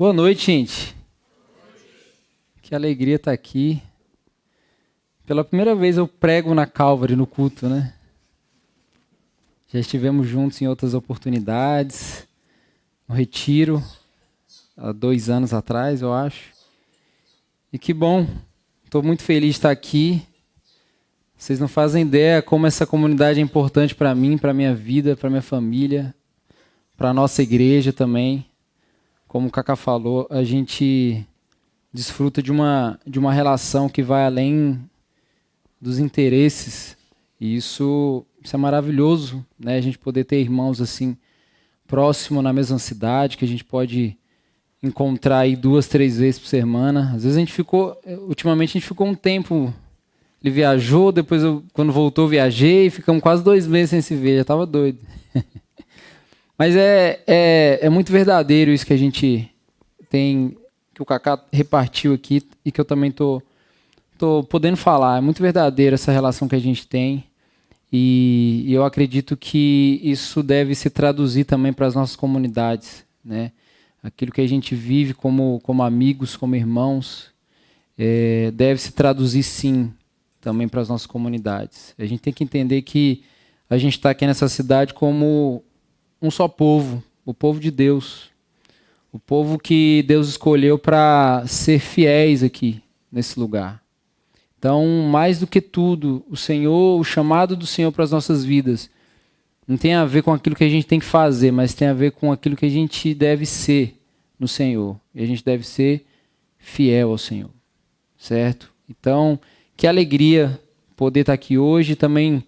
Boa noite, gente. Que alegria estar aqui. Pela primeira vez eu prego na Calvary, no culto, né? Já estivemos juntos em outras oportunidades, no retiro, há 2 anos atrás, eu acho. E que bom, estou muito feliz de estar aqui. Vocês não fazem ideia como essa comunidade é importante para mim, para a minha vida, para a minha família, para a nossa igreja também. Como o Cacá falou, a gente desfruta de uma relação que vai além dos interesses. E isso é maravilhoso, né? A gente poder ter irmãos assim, próximo na mesma cidade, que a gente pode encontrar aí 2, 3 vezes por semana. Às vezes ultimamente a gente ficou um tempo, ele viajou, depois quando voltou eu viajei, ficamos quase 2 meses sem se ver, já estava doido. Mas é muito verdadeiro isso que a gente tem, que o Cacá repartiu aqui e que eu também tô podendo falar. É muito verdadeiro essa relação que a gente tem e eu acredito que isso deve se traduzir também para as nossas comunidades, né? Aquilo que a gente vive como amigos, como irmãos, deve se traduzir sim também para as nossas comunidades. A gente tem que entender que a gente está aqui nessa cidade como um só povo, o povo de Deus, o povo que Deus escolheu para ser fiéis aqui nesse lugar. Então, mais do que tudo, o chamado do Senhor para as nossas vidas, não tem a ver com aquilo que a gente tem que fazer, mas tem a ver com aquilo que a gente deve ser no Senhor. E a gente deve ser fiel ao Senhor, certo? Então, que alegria poder estar aqui hoje e também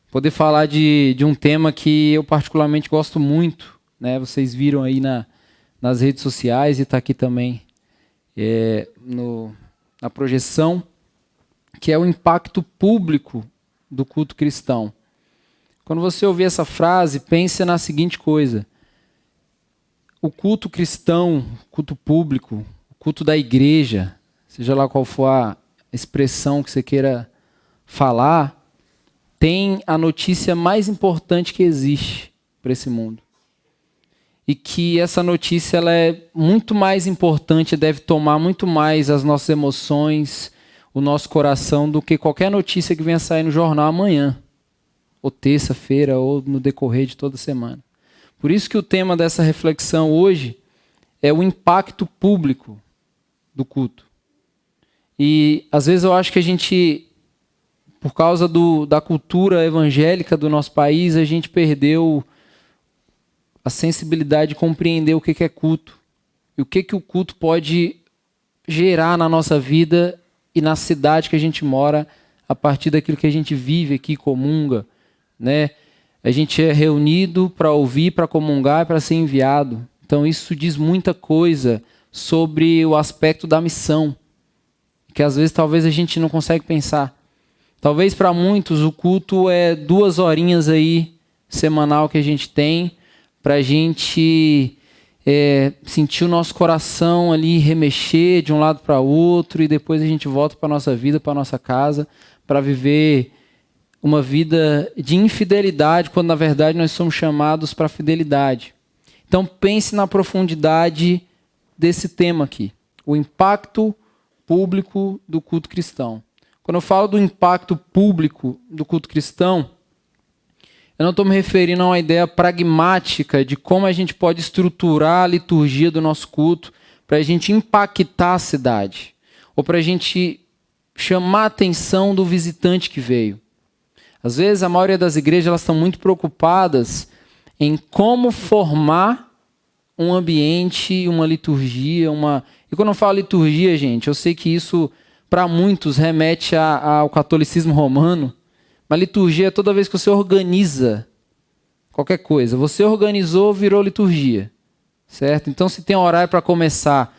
poder falar de um tema que eu particularmente gosto muito, né? Vocês viram aí nas redes sociais e está aqui também na projeção, que é o impacto público do culto cristão. Quando você ouvir essa frase, pense na seguinte coisa: o culto cristão, o culto público, o culto da igreja, seja lá qual for a expressão que você queira falar, tem a notícia mais importante que existe para esse mundo. E que essa notícia ela é muito mais importante, deve tomar muito mais as nossas emoções, o nosso coração, do que qualquer notícia que venha sair no jornal amanhã, ou terça-feira, ou no decorrer de toda semana. Por isso que o tema dessa reflexão hoje é o impacto público do culto. E às vezes eu acho que a gente, por causa da cultura evangélica do nosso país, a gente perdeu a sensibilidade de compreender o que é culto. E o que o culto pode gerar na nossa vida e na cidade que a gente mora, a partir daquilo que a gente vive aqui, comunga, né? A gente é reunido para ouvir, para comungar, para ser enviado. Então isso diz muita coisa sobre o aspecto da missão, que às vezes talvez a gente não consegue pensar. Talvez para muitos o culto é 2 horinhas aí semanal que a gente tem para a gente sentir o nosso coração ali remexer de um lado para o outro e depois a gente volta para a nossa vida, para a nossa casa, para viver uma vida de infidelidade, quando na verdade nós somos chamados para a fidelidade. Então pense na profundidade desse tema aqui, o impacto público do culto cristão. Quando eu falo do impacto público do culto cristão, eu não estou me referindo a uma ideia pragmática de como a gente pode estruturar a liturgia do nosso culto para a gente impactar a cidade, ou para a gente chamar a atenção do visitante que veio. Às vezes, a maioria das igrejas elas estão muito preocupadas em como formar um ambiente, uma liturgia, E quando eu falo liturgia, gente, eu sei que isso, para muitos, remete ao catolicismo romano. Mas liturgia é toda vez que você organiza qualquer coisa. Você organizou, virou liturgia, certo? Então, se tem horário para começar,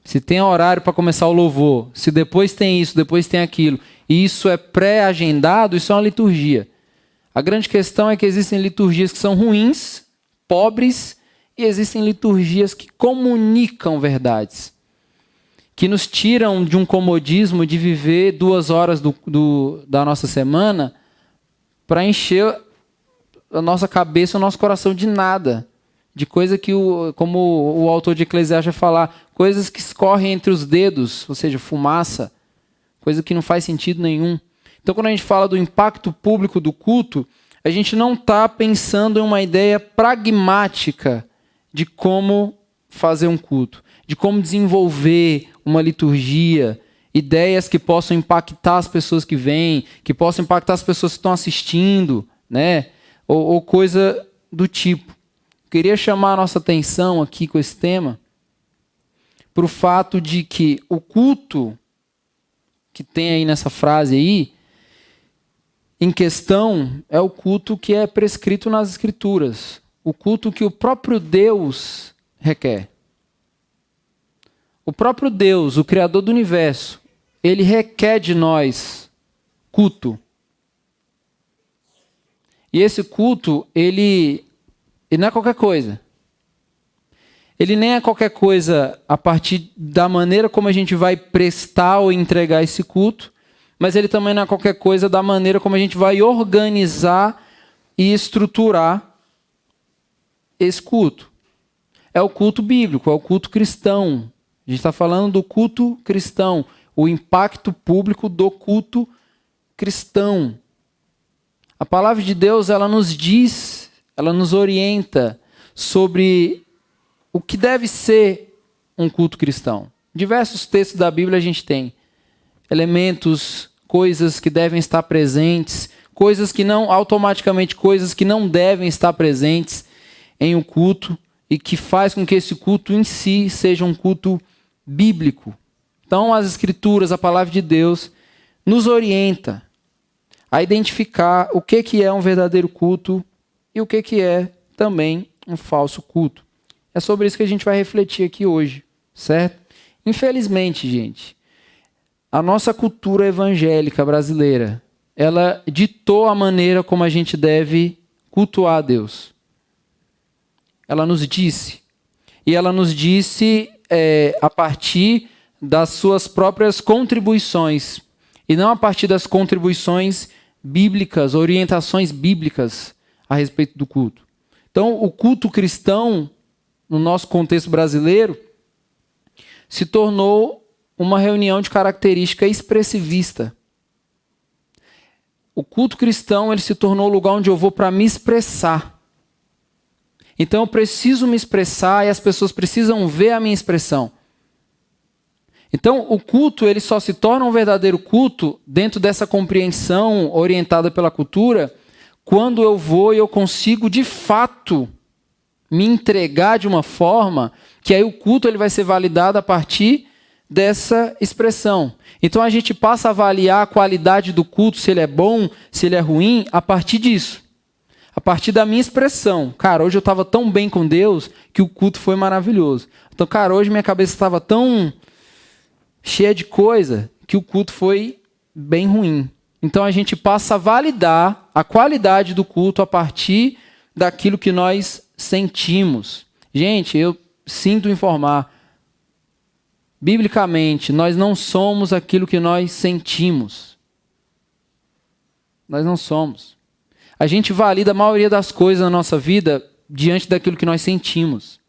se tem horário para começar o louvor, se depois tem isso, depois tem aquilo, e isso é pré-agendado, isso é uma liturgia. A grande questão é que existem liturgias que são ruins, pobres, e existem liturgias que comunicam verdades, que nos tiram de um comodismo de viver 2 horas da nossa semana para encher a nossa cabeça, o nosso coração de nada, de coisa que, como o autor de Eclesiastes vai falar, coisas que escorrem entre os dedos, ou seja, fumaça, coisa que não faz sentido nenhum. Então, quando a gente fala do impacto público do culto, a gente não está pensando em uma ideia pragmática de como fazer um culto, de como desenvolver uma liturgia, ideias que possam impactar as pessoas que vêm, que possam impactar as pessoas que estão assistindo, né? Ou coisa do tipo. Queria chamar a nossa atenção aqui com esse tema para o fato de que o culto que tem aí nessa frase aí, em questão, é o culto que é prescrito nas Escrituras. O culto que o próprio Deus requer. O próprio Deus, o Criador do universo, ele requer de nós culto. E esse culto, ele não é qualquer coisa. Ele nem é qualquer coisa a partir da maneira como a gente vai prestar ou entregar esse culto, mas ele também não é qualquer coisa da maneira como a gente vai organizar e estruturar esse culto. É o culto bíblico, é o culto cristão. A gente está falando do culto cristão, o impacto público do culto cristão. A palavra de Deus, ela nos diz, ela nos orienta sobre o que deve ser um culto cristão. Diversos textos da Bíblia a gente tem elementos, coisas que devem estar presentes, coisas que não, automaticamente coisas que não devem estar presentes em um culto e que faz com que esse culto em si seja um culto bíblico. Então, as Escrituras, a palavra de Deus, nos orienta a identificar o que é um verdadeiro culto e o que é também um falso culto. É sobre isso que a gente vai refletir aqui hoje, certo? Infelizmente, gente, a nossa cultura evangélica brasileira, ela ditou a maneira como a gente deve cultuar a Deus. Ela nos disse. E ela nos disse a partir das suas próprias contribuições. E não a partir das contribuições bíblicas, orientações bíblicas a respeito do culto. Então, o culto cristão, no nosso contexto brasileiro, se tornou uma reunião de característica expressivista. O culto cristão, ele se tornou o lugar onde eu vou para me expressar. Então eu preciso me expressar e as pessoas precisam ver a minha expressão. Então o culto, ele só se torna um verdadeiro culto dentro dessa compreensão orientada pela cultura quando eu vou e eu consigo de fato me entregar de uma forma que aí o culto ele vai ser validado a partir dessa expressão. Então a gente passa a avaliar a qualidade do culto, se ele é bom, se ele é ruim, a partir disso. A partir da minha expressão. Cara, hoje eu estava tão bem com Deus que o culto foi maravilhoso. Então, cara, hoje minha cabeça estava tão cheia de coisa que o culto foi bem ruim. Então a gente passa a validar a qualidade do culto a partir daquilo que nós sentimos. Gente, eu sinto informar, biblicamente, nós não somos aquilo que nós sentimos. Nós não somos. A gente valida a maioria das coisas na nossa vida diante daquilo que nós sentimos.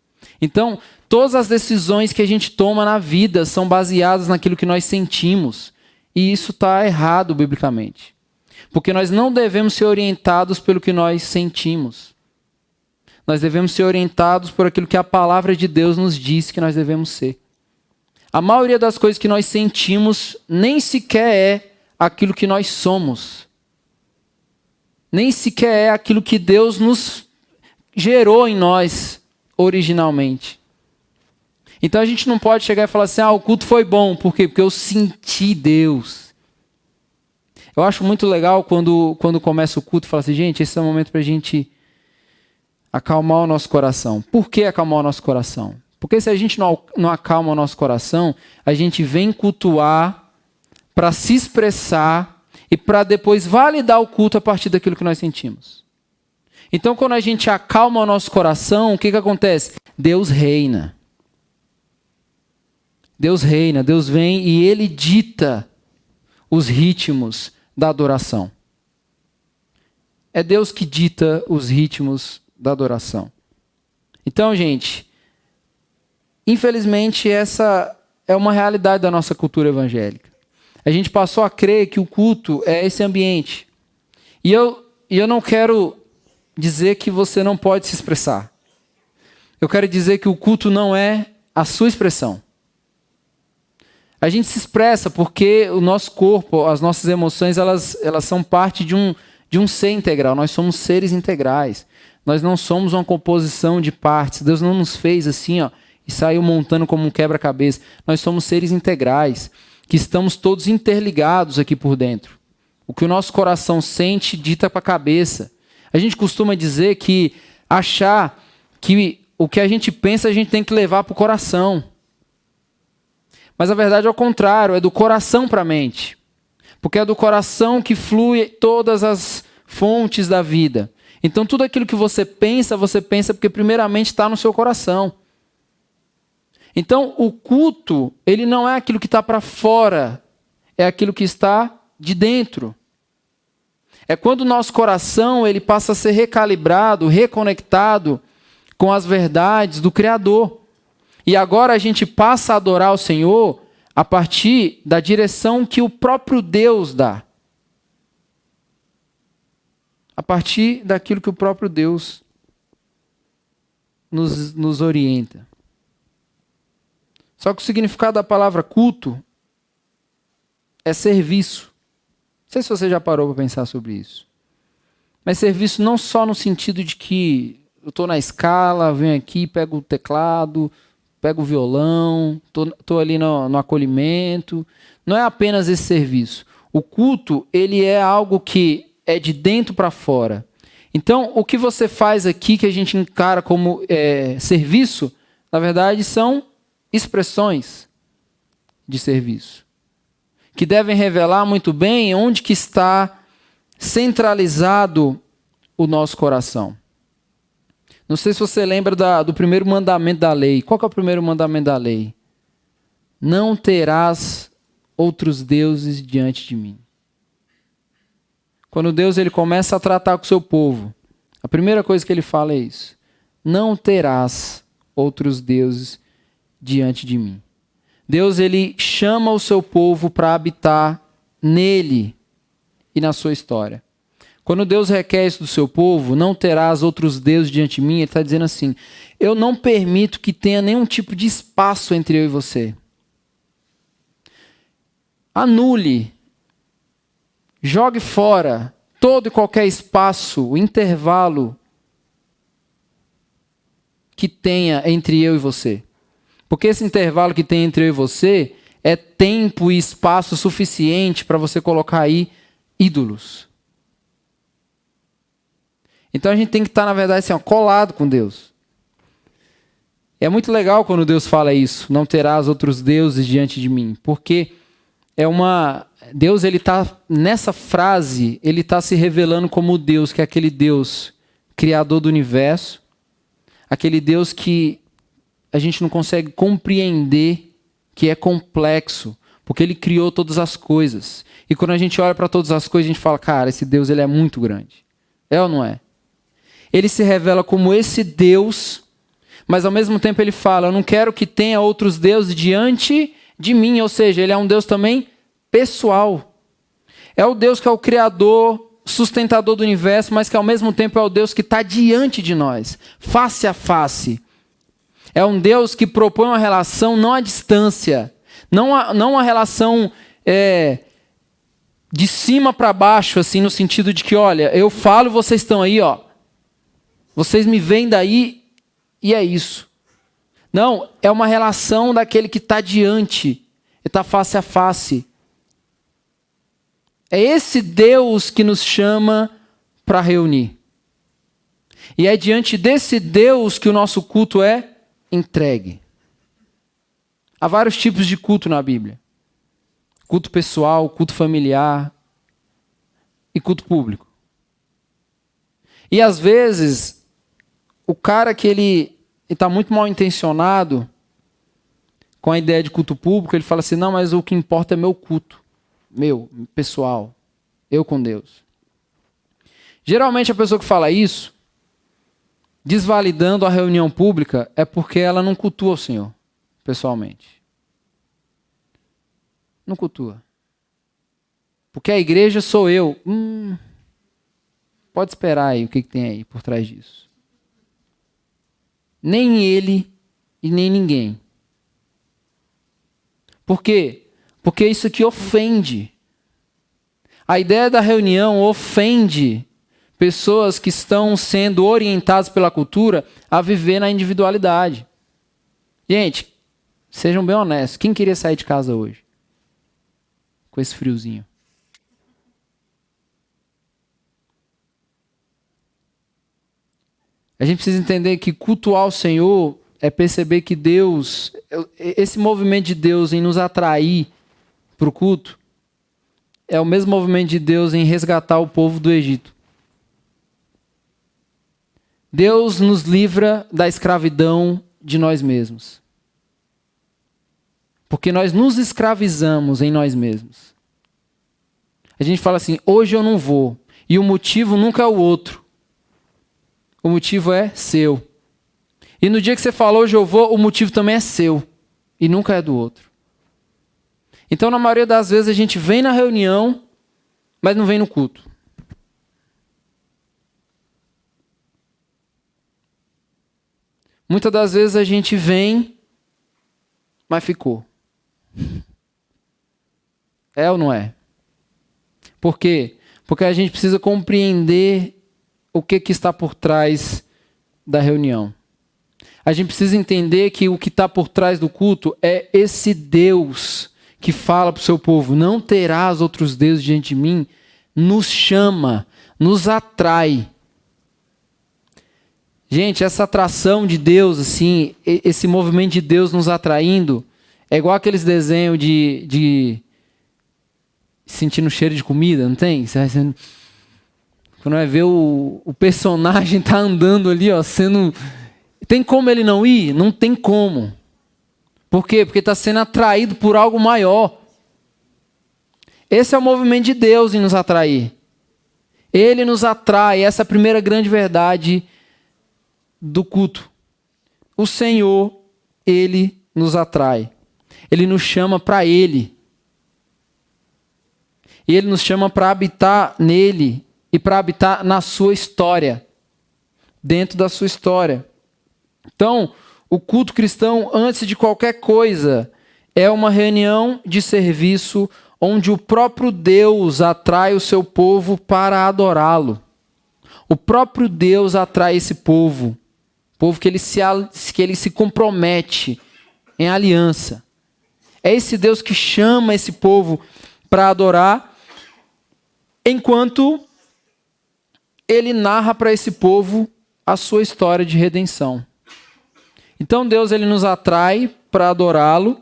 Então, todas as decisões que a gente toma na vida são baseadas naquilo que nós sentimos. E isso está errado biblicamente. Porque nós não devemos ser orientados pelo que nós sentimos. Nós devemos ser orientados por aquilo que a palavra de Deus nos diz que nós devemos ser. A maioria das coisas que nós sentimos nem sequer é aquilo que nós somos. Nem sequer é aquilo que Deus nos gerou em nós originalmente. Então a gente não pode chegar e falar assim, o culto foi bom. Por quê? Porque eu senti Deus. Eu acho muito legal quando começa o culto e fala assim, gente, esse é o momento para a gente acalmar o nosso coração. Por que acalmar o nosso coração? Porque se a gente não acalma o nosso coração, a gente vem cultuar para se expressar e para depois validar o culto a partir daquilo que nós sentimos. Então, quando a gente acalma o nosso coração, o que acontece? Deus reina. Deus reina, Deus vem e Ele dita os ritmos da adoração. É Deus que dita os ritmos da adoração. Então, gente, infelizmente essa é uma realidade da nossa cultura evangélica. A gente passou a crer que o culto é esse ambiente. E eu não quero dizer que você não pode se expressar. Eu quero dizer que o culto não é a sua expressão. A gente se expressa porque o nosso corpo, as nossas emoções, elas são parte de um ser integral. Nós somos seres integrais. Nós não somos uma composição de partes. Deus não nos fez assim, ó, e saiu montando como um quebra-cabeça. Nós somos seres integrais, que estamos todos interligados aqui por dentro. O que o nosso coração sente, dita para a cabeça. A gente costuma dizer que achar que o que a gente pensa, a gente tem que levar para o coração. Mas a verdade é o contrário, é do coração para a mente. Porque é do coração que flui todas as fontes da vida. Então tudo aquilo que você pensa porque primeiramente está no seu coração. Então o culto, ele não é aquilo que está para fora, é aquilo que está de dentro. É quando o nosso coração ele passa a ser recalibrado, reconectado com as verdades do Criador. E agora a gente passa a adorar o Senhor a partir da direção que o próprio Deus dá. A partir daquilo que o próprio Deus nos orienta. Só que o significado da palavra culto é serviço. Não sei se você já parou para pensar sobre isso. Mas serviço não só no sentido de que eu estou na escala, venho aqui, pego o teclado, pego o violão, estou ali no acolhimento. Não é apenas esse serviço. O culto, ele é algo que é de dentro para fora. Então, o que você faz aqui, que a gente encara como serviço, na verdade, são expressões de serviço, que devem revelar muito bem onde que está centralizado o nosso coração. Não sei se você lembra do primeiro mandamento da lei. Qual que é o primeiro mandamento da lei? Não terás outros deuses diante de mim. Quando Deus ele começa a tratar com o seu povo, a primeira coisa que ele fala é isso. Não terás outros deuses diante de mim. Deus ele chama o seu povo para habitar nele e na sua história. Quando Deus requer isso do seu povo, não terás outros deuses diante de mim, ele está dizendo assim, eu não permito que tenha nenhum tipo de espaço entre eu e você. Anule, jogue fora todo e qualquer espaço, o intervalo que tenha entre eu e você. Porque esse intervalo que tem entre eu e você é tempo e espaço suficiente para você colocar aí ídolos. Então a gente tem que estar, na verdade, assim, colado com Deus. É muito legal quando Deus fala isso, não terás outros deuses diante de mim, porque Deus, ele está, nessa frase, ele está se revelando como o Deus, que é aquele Deus criador do universo, aquele Deus que a gente não consegue compreender, que é complexo, porque ele criou todas as coisas. E quando a gente olha para todas as coisas, a gente fala, cara, esse Deus ele é muito grande. É ou não é? Ele se revela como esse Deus, mas ao mesmo tempo ele fala, eu não quero que tenha outros deuses diante de mim, ou seja, ele é um Deus também pessoal. É o Deus que é o criador, sustentador do universo, mas que ao mesmo tempo é o Deus que está diante de nós, face a face. É um Deus que propõe uma relação não à distância, não uma relação de cima para baixo, assim, no sentido de que, olha, eu falo, vocês estão aí, ó. Vocês me veem daí e é isso. Não, é uma relação daquele que está diante, está face a face. É esse Deus que nos chama para reunir. E é diante desse Deus que o nosso culto é entregue. Há vários tipos de culto na Bíblia. Culto pessoal, culto familiar e culto público. E às vezes, o cara que ele está muito mal intencionado com a ideia de culto público, ele fala assim, não, mas o que importa é meu culto. Meu, pessoal. Eu com Deus. Geralmente a pessoa que fala isso, desvalidando a reunião pública, é porque ela não cultua o Senhor, pessoalmente. Não cultua. Porque a igreja sou eu. Pode esperar aí o que tem aí por trás disso. Nem ele e nem ninguém. Por quê? Porque isso aqui ofende. A ideia da reunião ofende pessoas que estão sendo orientadas pela cultura a viver na individualidade. Gente, sejam bem honestos. Quem queria sair de casa hoje? Com esse friozinho. A gente precisa entender que cultuar o Senhor é perceber que Deus, esse movimento de Deus em nos atrair para o culto, é o mesmo movimento de Deus em resgatar o povo do Egito. Deus nos livra da escravidão de nós mesmos. Porque nós nos escravizamos em nós mesmos. A gente fala assim, hoje eu não vou. E o motivo nunca é o outro. O motivo é seu. E no dia que você falou, hoje eu vou, o motivo também é seu. E nunca é do outro. Então, na maioria das vezes, a gente vem na reunião, mas não vem no culto. Muitas das vezes a gente vem, mas ficou. É ou não é? Por quê? Porque a gente precisa compreender o que está por trás da reunião. A gente precisa entender que o que está por trás do culto é esse Deus que fala para o seu povo, não terás outros deuses diante de mim, nos chama, nos atrai. Gente, essa atração de Deus, assim, esse movimento de Deus nos atraindo, é igual aqueles desenhos de sentindo cheiro de comida, não tem? Quando vai ver o personagem tá andando ali, ó, sendo... Tem como ele não ir? Não tem como. Por quê? Porque está sendo atraído por algo maior. Esse é o movimento de Deus em nos atrair. Ele nos atrai, essa é a primeira grande verdade do culto. O Senhor, Ele nos atrai. Ele nos chama para Ele. E Ele nos chama para habitar nele e para habitar na sua história, dentro da sua história. Então, o culto cristão, antes de qualquer coisa, é uma reunião de serviço onde o próprio Deus atrai o seu povo para adorá-lo. O próprio Deus atrai esse povo que ele se compromete em aliança. É esse Deus que chama esse povo para adorar, enquanto ele narra para esse povo a sua história de redenção. Então Deus ele nos atrai para adorá-lo,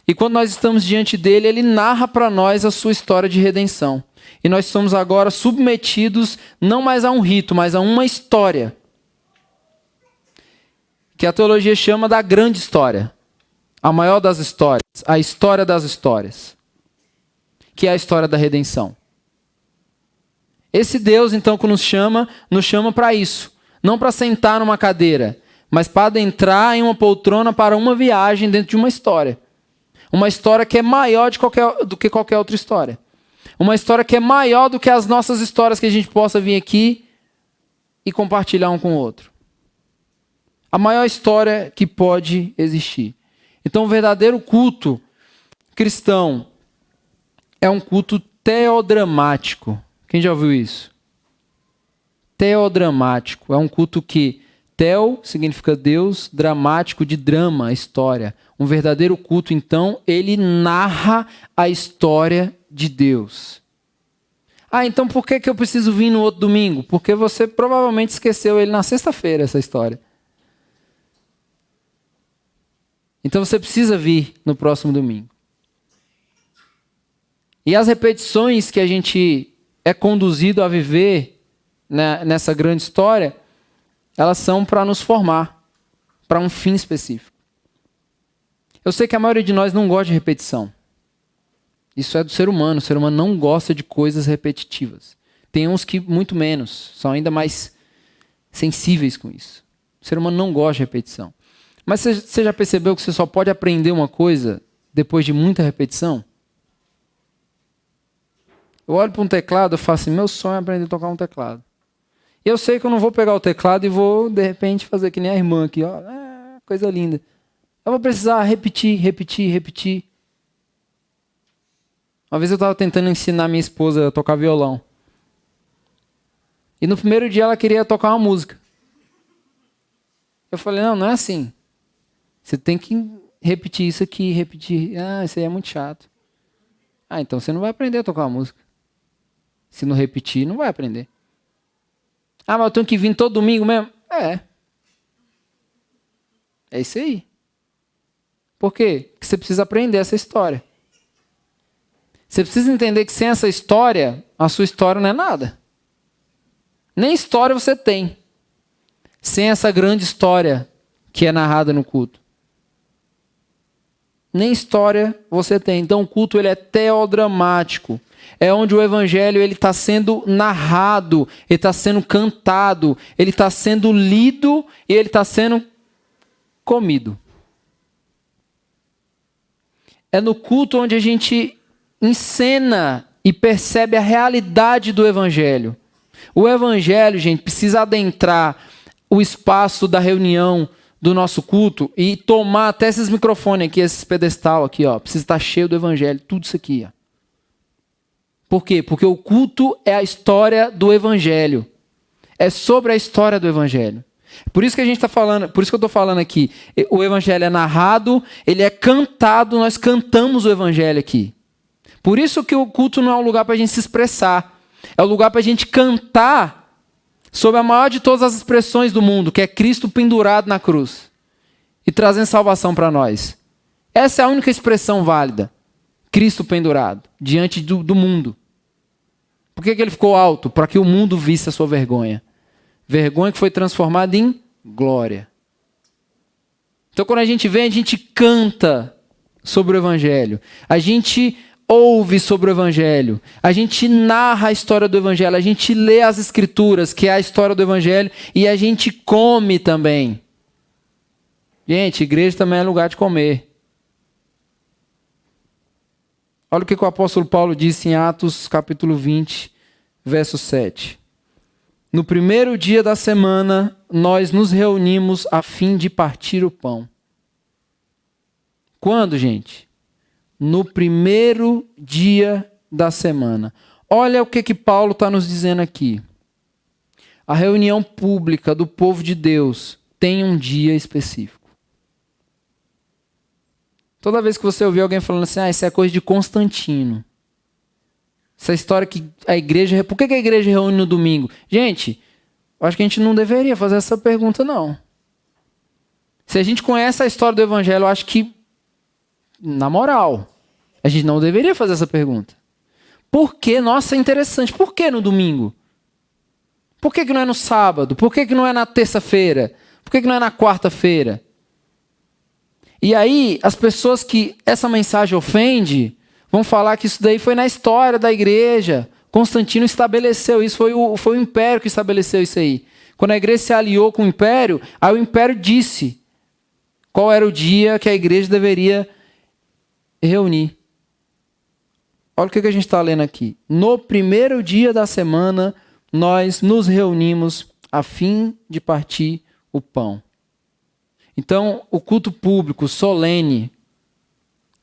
e quando nós estamos diante dele, ele narra para nós a sua história de redenção. E nós somos agora submetidos não mais a um rito, mas a uma história, que a teologia chama da grande história, a maior das histórias, a história das histórias, que é a história da redenção. Esse Deus, então, que nos chama para isso. Não para sentar numa cadeira, mas para adentrar em uma poltrona para uma viagem dentro de uma história. Uma história que é maior do que qualquer outra história. Uma história que é maior do que as nossas histórias que a gente possa vir aqui e compartilhar um com o outro. A maior história que pode existir. Então, o verdadeiro culto cristão é um culto teodramático. Quem já ouviu isso? Teodramático. É um culto que teo significa Deus, dramático de drama, história. Um verdadeiro culto, então, ele narra a história de Deus. Ah, então por que eu preciso vir no outro domingo? Porque você provavelmente esqueceu ele na sexta-feira, essa história. Então você precisa vir no próximo domingo. E as repetições que a gente é conduzido a viver nessa grande história, elas são para nos formar, para um fim específico. Eu sei que a maioria de nós não gosta de repetição. Isso é do ser humano. O ser humano não gosta de coisas repetitivas. Tem uns que muito menos, são ainda mais sensíveis com isso. O ser humano não gosta de repetição. Mas você já percebeu que você só pode aprender uma coisa depois de muita repetição? Eu olho para um teclado e falo assim, meu sonho é aprender a tocar um teclado. E eu sei que eu não vou pegar o teclado e vou, de repente, fazer que nem a irmã aqui. Ó, coisa linda. Eu vou precisar repetir, repetir, repetir. Uma vez eu estava tentando ensinar minha esposa a tocar violão. E no primeiro dia ela queria tocar uma música. Eu falei, não é assim. Você tem que repetir isso aqui, repetir. Isso aí é muito chato. Então você não vai aprender a tocar uma música. Se não repetir, não vai aprender. Mas eu tenho que vir todo domingo mesmo? É isso aí. Por quê? Porque você precisa aprender essa história. Você precisa entender que sem essa história, a sua história não é nada. Nem história você tem. Sem essa grande história que é narrada no culto. Nem história você tem. Então o culto ele é teodramático. É onde o evangelho está sendo narrado, ele está sendo cantado, ele está sendo lido e ele está sendo comido. É no culto onde a gente encena e percebe a realidade do evangelho. O evangelho, gente, precisa adentrar o espaço da reunião do nosso culto e tomar até esses microfones aqui, esses pedestal aqui, ó, precisa estar cheio do evangelho, tudo isso aqui, ó. Por quê? Porque o culto é a história do evangelho. É sobre a história do evangelho. Por isso que a gente está falando, por isso que eu estou falando aqui, o evangelho é narrado, ele é cantado, nós cantamos o evangelho aqui. Por isso que o culto não é um lugar para a gente se expressar, é um lugar para a gente cantar sobre a maior de todas as expressões do mundo, que é Cristo pendurado na cruz e trazendo salvação para nós. Essa é a única expressão válida, Cristo pendurado diante do mundo. Por que ele ficou alto? Para que o mundo visse a sua vergonha. Vergonha que foi transformada em glória. Então, quando a gente vem, a gente canta sobre o evangelho. A gente ouve sobre o evangelho. A gente narra a história do evangelho. A gente lê as escrituras, que é a história do evangelho. E a gente come também. Gente, igreja também é lugar de comer. Olha o que o apóstolo Paulo disse em Atos capítulo 20, verso 7. No primeiro dia da semana, nós nos reunimos a fim de partir o pão. Quando, gente? No primeiro dia da semana. Olha o que Paulo está nos dizendo aqui. A reunião pública do povo de Deus tem um dia específico. Toda vez que você ouvir alguém falando assim, isso é coisa de Constantino. Essa história que a igreja... Por que a igreja reúne no domingo? Gente, eu acho que a gente não deveria fazer essa pergunta, não. Se a gente conhece a história do evangelho, eu acho que, na moral, a gente não deveria fazer essa pergunta. Por que? Nossa, é interessante. Por que no domingo? Por que não é no sábado? Por que não é na terça-feira? Por que não é na quarta-feira? E aí, as pessoas que essa mensagem ofende, vão falar que isso daí foi na história da igreja. Constantino estabeleceu isso, foi o império que estabeleceu isso aí. Quando a igreja se aliou com o império, aí o império disse qual era o dia que a igreja deveria reunir. Olha o que a gente está lendo aqui. No primeiro dia da semana, nós nos reunimos a fim de partir o pão. Então, o culto público, solene,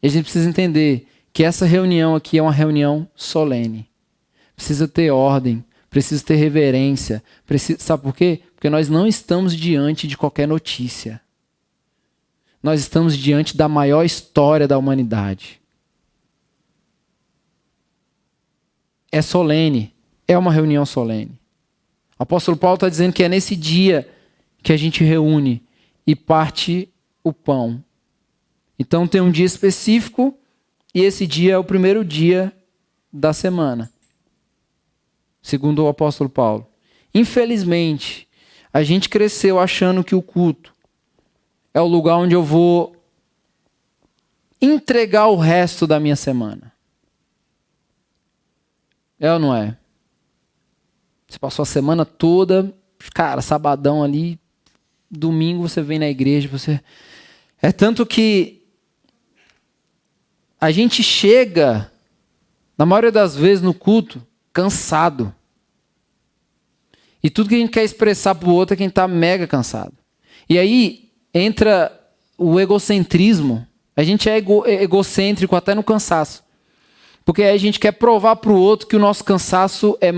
a gente precisa entender que essa reunião aqui é uma reunião solene. Precisa ter ordem, precisa ter reverência. Sabe por quê? Porque nós não estamos diante de qualquer notícia. Nós estamos diante da maior história da humanidade. É solene, é uma reunião solene. O apóstolo Paulo está dizendo que é nesse dia que a gente reúne e parte o pão. Então tem um dia específico e esse dia é o primeiro dia da semana, segundo o apóstolo Paulo. Infelizmente, a gente cresceu achando que o culto é o lugar onde eu vou entregar o resto da minha semana. É ou não é? Você passou a semana toda, cara, sabadão ali, domingo você vem na igreja, você... É tanto que a gente chega, na maioria das vezes no culto, cansado. E tudo que a gente quer expressar para o outro é quem está mega cansado. E aí entra o egocentrismo. A gente é egocêntrico até no cansaço. Porque aí a gente quer provar para o outro que o nosso cansaço é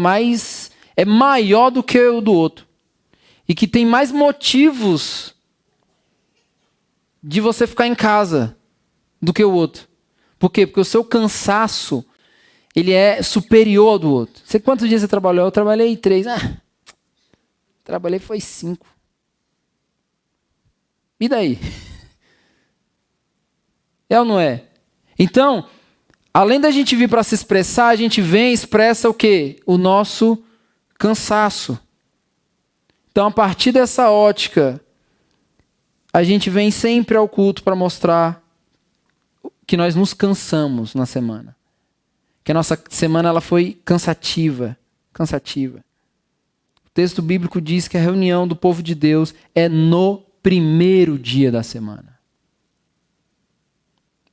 maior do que o do outro. E que tem mais motivos de você ficar em casa do que o outro. Por quê? Porque o seu cansaço, ele é superior ao do outro. Você, quantos dias você trabalhou? Eu trabalhei 3. Trabalhei foi 5. E daí? É ou não é? Então, além da gente vir para se expressar, a gente vem e expressa o quê? O nosso cansaço. Então, a partir dessa ótica, a gente vem sempre ao culto para mostrar que nós nos cansamos na semana. Que a nossa semana ela foi cansativa. O texto bíblico diz que a reunião do povo de Deus é no primeiro dia da semana.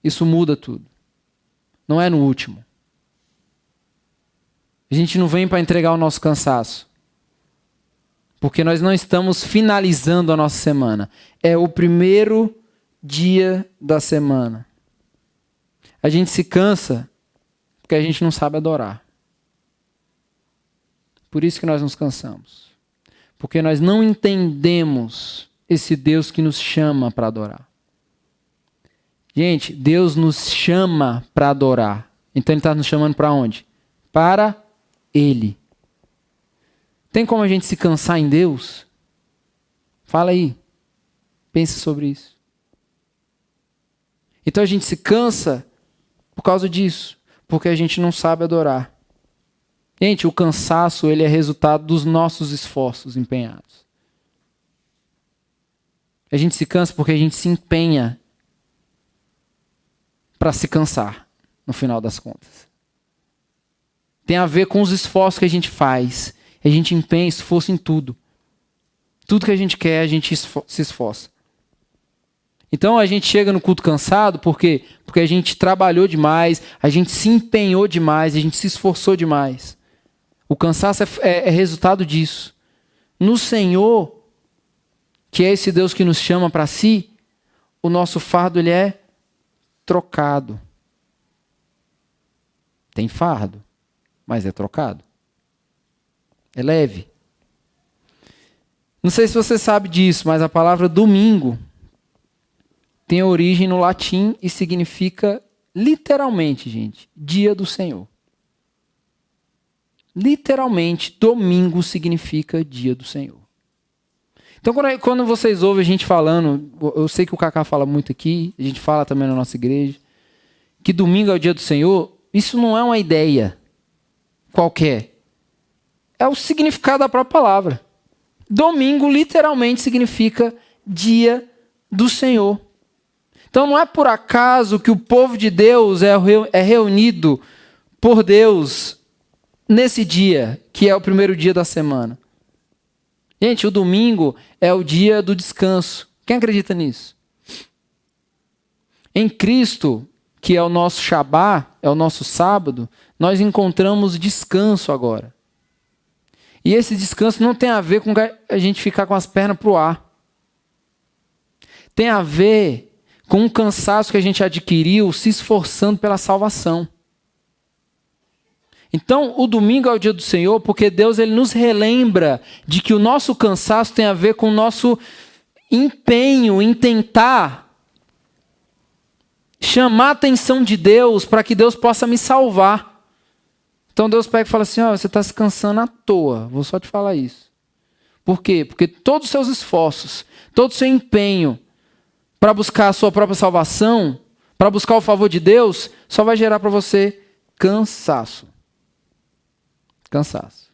Isso muda tudo. Não é no último. A gente não vem para entregar o nosso cansaço. Porque nós não estamos finalizando a nossa semana. É o primeiro dia da semana. A gente se cansa porque a gente não sabe adorar. Por isso que nós nos cansamos. Porque nós não entendemos esse Deus que nos chama para adorar. Gente, Deus nos chama para adorar. Então Ele está nos chamando para onde? Para Ele. Tem como a gente se cansar em Deus? Fala aí. Pense sobre isso. Então a gente se cansa por causa disso. Porque a gente não sabe adorar. Gente, o cansaço ele é resultado dos nossos esforços empenhados. A gente se cansa porque a gente se empenha para se cansar, no final das contas. Tem a ver com os esforços que a gente faz. A gente empenha esforço em tudo. Tudo que a gente quer, a gente se esforça. Então a gente chega no culto cansado, por quê? Porque a gente trabalhou demais, a gente se empenhou demais, a gente se esforçou demais. O cansaço é resultado disso. No Senhor, que é esse Deus que nos chama para si, o nosso fardo ele é trocado. Tem fardo, mas é trocado. É leve. Não sei se você sabe disso, mas a palavra domingo tem origem no latim e significa literalmente, gente, dia do Senhor. Literalmente, domingo significa dia do Senhor. Então, quando vocês ouvem a gente falando, eu sei que o Cacá fala muito aqui, a gente fala também na nossa igreja, que domingo é o dia do Senhor, isso não é uma ideia qualquer. É o significado da própria palavra. Domingo, literalmente, significa dia do Senhor. Então, não é por acaso que o povo de Deus é reunido por Deus nesse dia, que é o primeiro dia da semana. Gente, o domingo é o dia do descanso. Quem acredita nisso? Em Cristo, que é o nosso Shabá, é o nosso sábado, nós encontramos descanso agora. E esse descanso não tem a ver com a gente ficar com as pernas para o ar. Tem a ver com um cansaço que a gente adquiriu se esforçando pela salvação. Então, o domingo é o dia do Senhor, porque Deus ele nos relembra de que o nosso cansaço tem a ver com o nosso empenho em tentar chamar a atenção de Deus para que Deus possa me salvar. Então, Deus pega e fala assim, você está se cansando à toa, vou só te falar isso. Por quê? Porque todos os seus esforços, todo o seu empenho para buscar a sua própria salvação, para buscar o favor de Deus, só vai gerar para você cansaço. Cansaço.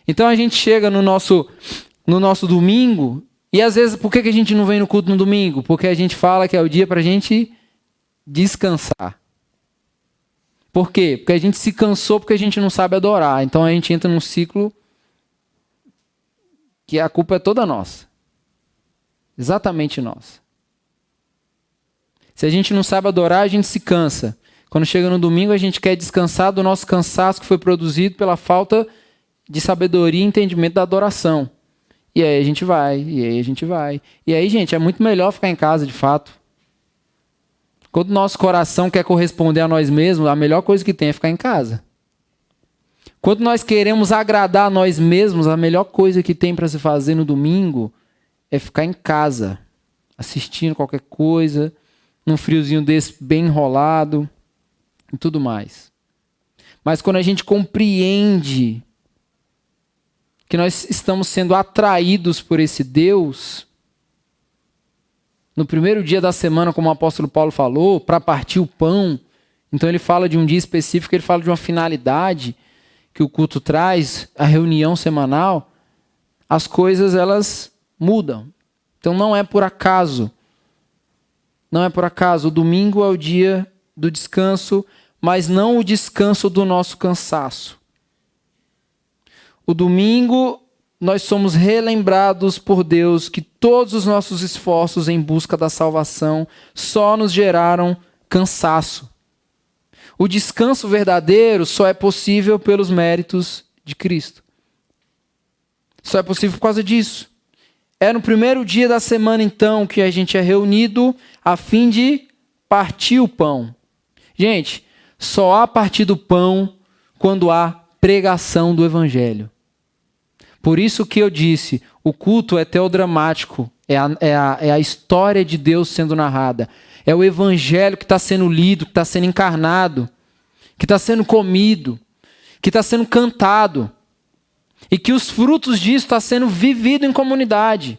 Então a gente chega no nosso domingo, e às vezes por que a gente não vem no culto no domingo? Porque a gente fala que é o dia para a gente descansar. Por quê? Porque a gente se cansou porque a gente não sabe adorar. Então a gente entra num ciclo que a culpa é toda nossa. Exatamente nossa. Se a gente não sabe adorar, a gente se cansa. Quando chega no domingo, a gente quer descansar do nosso cansaço que foi produzido pela falta de sabedoria e entendimento da adoração. E aí a gente vai, e aí a gente vai. E aí, gente, é muito melhor ficar em casa, de fato. Quando o nosso coração quer corresponder a nós mesmos, a melhor coisa que tem é ficar em casa. Quando nós queremos agradar a nós mesmos, a melhor coisa que tem para se fazer no domingo é ficar em casa, assistindo qualquer coisa, num friozinho desse bem enrolado e tudo mais. Mas quando a gente compreende que nós estamos sendo atraídos por esse Deus, no primeiro dia da semana, como o apóstolo Paulo falou, para partir o pão, então ele fala de um dia específico, ele fala de uma finalidade que o culto traz, a reunião semanal, as coisas elas mudam. Então não é por acaso. Não é por acaso. O domingo é o dia do descanso, mas não o descanso do nosso cansaço. O domingo nós somos relembrados por Deus que todos os nossos esforços em busca da salvação só nos geraram cansaço. O descanso verdadeiro só é possível pelos méritos de Cristo. Só é possível por causa disso. É no primeiro dia da semana, então, que a gente é reunido a fim de partir o pão. Gente, só há partir do pão quando há pregação do Evangelho. Por isso que eu disse, o culto é teodramático, é a história de Deus sendo narrada. É o Evangelho que está sendo lido, que está sendo encarnado, que está sendo comido, que está sendo cantado. E que os frutos disso estão sendo vividos em comunidade.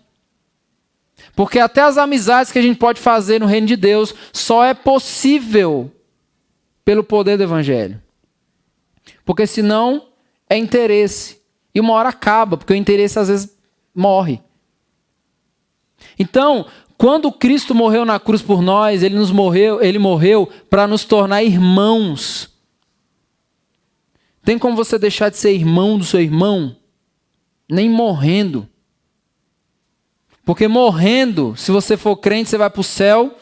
Porque até as amizades que a gente pode fazer no reino de Deus só é possível pelo poder do Evangelho. Porque senão é interesse. E uma hora acaba, porque o interesse às vezes morre. Então, quando Cristo morreu na cruz por nós, ele morreu para nos tornar irmãos. Tem como você deixar de ser irmão do seu irmão? Nem morrendo. Porque morrendo, se você for crente, você vai para o céu,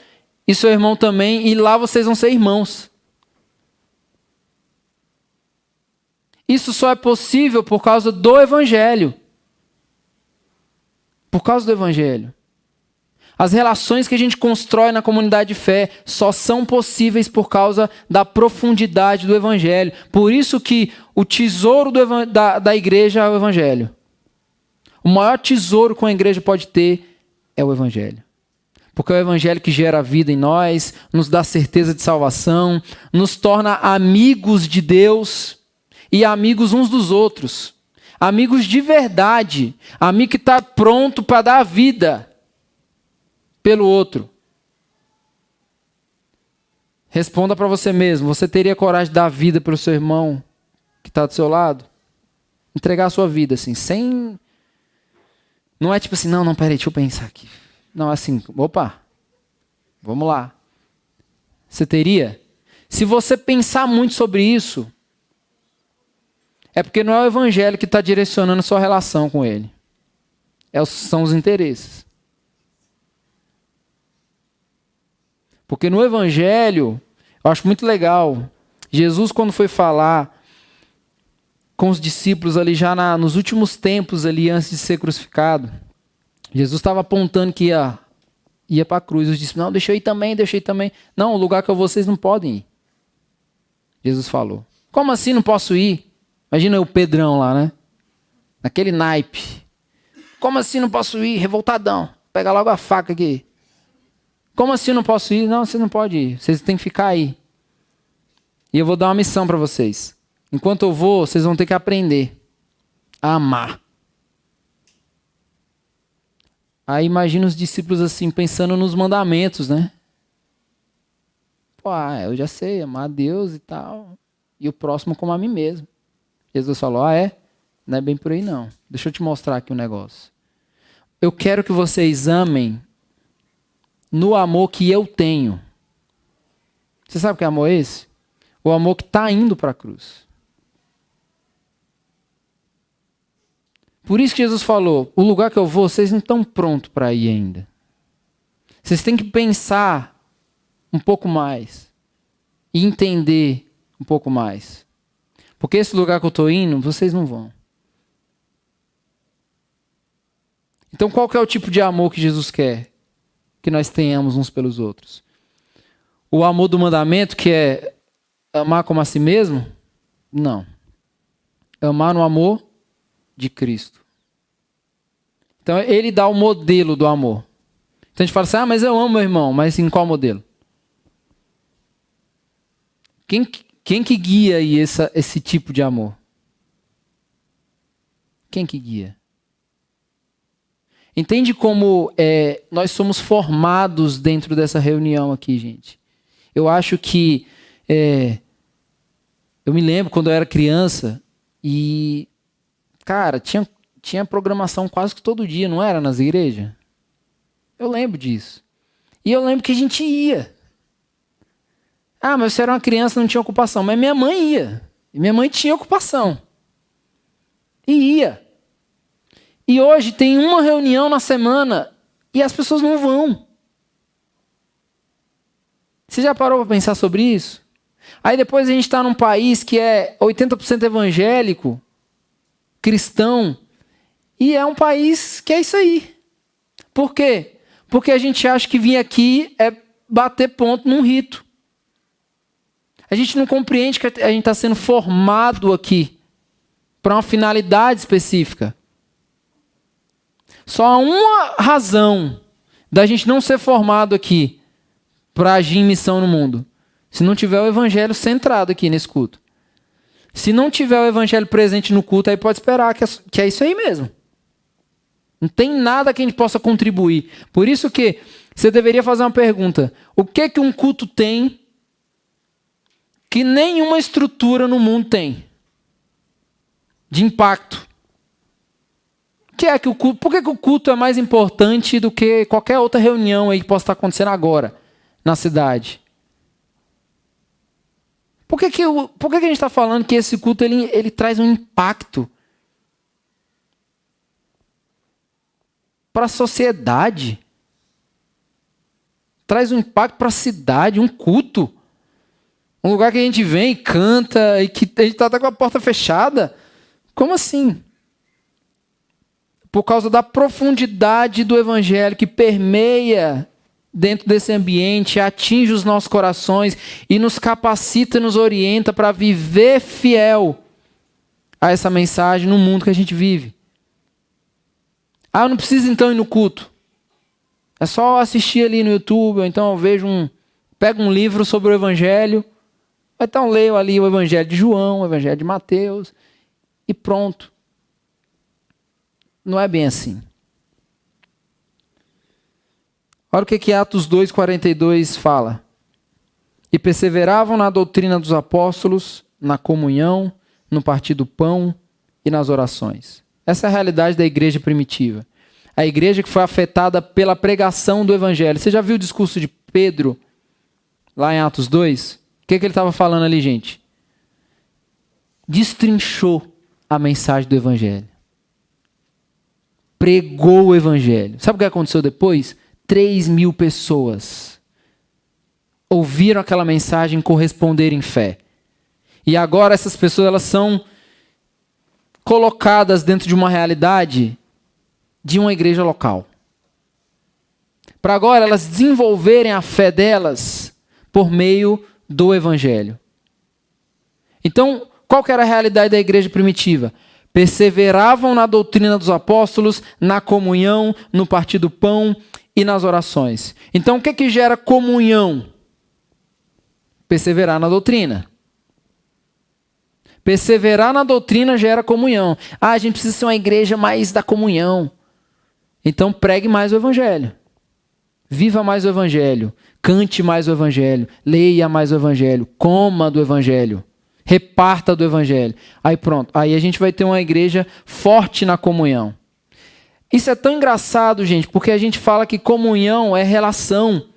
e seu irmão também, e lá vocês vão ser irmãos. Isso só é possível por causa do Evangelho. Por causa do Evangelho. As relações que a gente constrói na comunidade de fé só são possíveis por causa da profundidade do Evangelho. Por isso que o tesouro da igreja é o Evangelho. O maior tesouro que uma igreja pode ter é o Evangelho. Porque é o Evangelho que gera vida em nós, nos dá certeza de salvação, nos torna amigos de Deus e amigos uns dos outros. Amigos de verdade. Amigo que está pronto para dar a vida pelo outro. Responda para você mesmo. Você teria coragem de dar a vida pelo seu irmão que está do seu lado? Entregar a sua vida assim, sem... Não é tipo assim, não, peraí, deixa eu pensar aqui. Não, assim, opa, vamos lá. Você teria? Se você pensar muito sobre isso, é porque não é o Evangelho que está direcionando a sua relação com ele. São os interesses. Porque no Evangelho, eu acho muito legal, Jesus quando foi falar com os discípulos ali já nos últimos tempos ali antes de ser crucificado, Jesus estava apontando que ia para a cruz. Os discípulos, não, deixa eu ir também. Não, o lugar que eu vou, vocês não podem ir. Jesus falou. Como assim não posso ir? Imagina o Pedrão lá, né? Naquele naipe. Como assim não posso ir? Revoltadão. Pega logo a faca aqui. Como assim não posso ir? Não, você não pode ir. Vocês têm que ficar aí. E eu vou dar uma missão para vocês. Enquanto eu vou, vocês vão ter que aprender a amar. Aí imagina os discípulos assim, pensando nos mandamentos, né? Pô, eu já sei, amar a Deus e tal. E o próximo como a mim mesmo. Jesus falou, não é bem por aí não. Deixa eu te mostrar aqui um negócio. Eu quero que vocês amem no amor que eu tenho. Você sabe que amor é esse? O amor que está indo para a cruz. Por isso que Jesus falou, o lugar que eu vou, vocês não estão prontos para ir ainda. Vocês têm que pensar um pouco mais e entender um pouco mais. Porque esse lugar que eu estou indo, vocês não vão. Então qual que é o tipo de amor que Jesus quer que nós tenhamos uns pelos outros? O amor do mandamento, que é amar como a si mesmo? Não. Amar no amor de Cristo. Então ele dá o modelo do amor. Então a gente fala assim, mas eu amo meu irmão, mas em qual modelo? Quem que guia aí esse tipo de amor? Quem que guia? Entende como nós somos formados dentro dessa reunião aqui, gente? Eu acho que... eu me lembro quando eu era criança e... Cara, tinha programação quase que todo dia, não era, nas igrejas? Eu lembro disso. E eu lembro que a gente ia. Mas você era uma criança, não tinha ocupação. Mas minha mãe ia. E minha mãe tinha ocupação. E ia. E hoje tem uma reunião na semana e as pessoas não vão. Você já parou para pensar sobre isso? Aí depois a gente está num país que é 80% evangélico, cristão, e é um país que é isso aí. Por quê? Porque a gente acha que vir aqui é bater ponto num rito. A gente não compreende que a gente está sendo formado aqui para uma finalidade específica. Só há uma razão da gente não ser formado aqui para agir em missão no mundo. Se não tiver o evangelho centrado aqui nesse culto. Se não tiver o evangelho presente no culto, aí pode esperar que é isso aí mesmo. Não tem nada que a gente possa contribuir. Por isso que você deveria fazer uma pergunta. O que que um culto tem que nenhuma estrutura no mundo tem? De impacto. Por que o culto é mais importante do que qualquer outra reunião aí que possa estar acontecendo agora na cidade? Por que a gente está falando que esse culto ele traz um impacto para a sociedade? Traz um impacto para a cidade, um culto. Um lugar que a gente vem e canta e que a gente está com a porta fechada. Como assim? Por causa da profundidade do evangelho que permeia dentro desse ambiente, atinge os nossos corações e nos capacita e nos orienta para viver fiel a essa mensagem no mundo que a gente vive. Eu não preciso então ir no culto. É só assistir ali no YouTube, ou então eu pego um livro sobre o evangelho, ou então leio ali o evangelho de João, o evangelho de Mateus, e pronto. Não é bem assim. Olha o que Atos 2,42 fala. E perseveravam na doutrina dos apóstolos, na comunhão, no partir do pão e nas orações. Essa é a realidade da igreja primitiva. A igreja que foi afetada pela pregação do evangelho. Você já viu o discurso de Pedro, lá em Atos 2? O que ele estava falando ali, gente? Destrinchou a mensagem do evangelho. Pregou o evangelho. Sabe o que aconteceu depois? 3.000 pessoas ouviram aquela mensagem e corresponderam em fé. E agora essas pessoas elas são colocadas dentro de uma realidade de uma igreja local. Para agora elas desenvolverem a fé delas por meio do evangelho. Então, qual que era a realidade da igreja primitiva? Perseveravam na doutrina dos apóstolos, na comunhão, no partir do pão e nas orações. Então, o que gera comunhão? Perseverar na doutrina. Perseverar na doutrina gera comunhão. A gente precisa ser uma igreja mais da comunhão. Então, pregue mais o evangelho. Viva mais o evangelho. Cante mais o evangelho. Leia mais o evangelho. Coma do evangelho. Reparta do evangelho. Aí pronto. Aí a gente vai ter uma igreja forte na comunhão. Isso é tão engraçado, gente, porque a gente fala que comunhão é relação.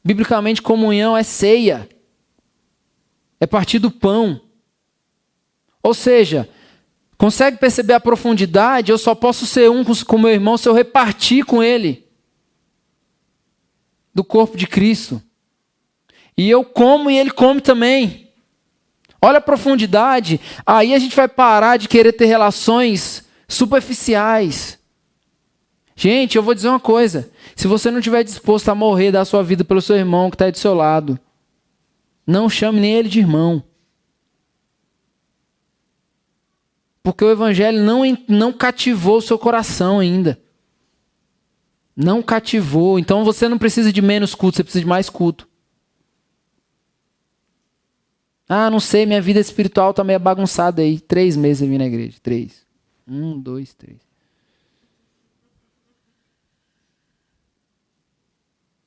Biblicamente, comunhão é ceia. É partir do pão. Ou seja, consegue perceber a profundidade? Eu só posso ser um com meu irmão se eu repartir com ele. do corpo de Cristo. E eu como e ele come também. Olha a profundidade. Aí a gente vai parar de querer ter relações superficiais. Gente, eu vou dizer uma coisa. Se você não estiver disposto a morrer, dar a sua vida pelo seu irmão que está aí do seu lado, não chame nem ele de irmão. Porque o evangelho não cativou o seu coração ainda. Não cativou. Então você não precisa de menos culto, você precisa de mais culto. Ah, não sei, minha vida espiritual está meio bagunçada aí. 3 meses eu vim na igreja. 3. 1, 2, 3.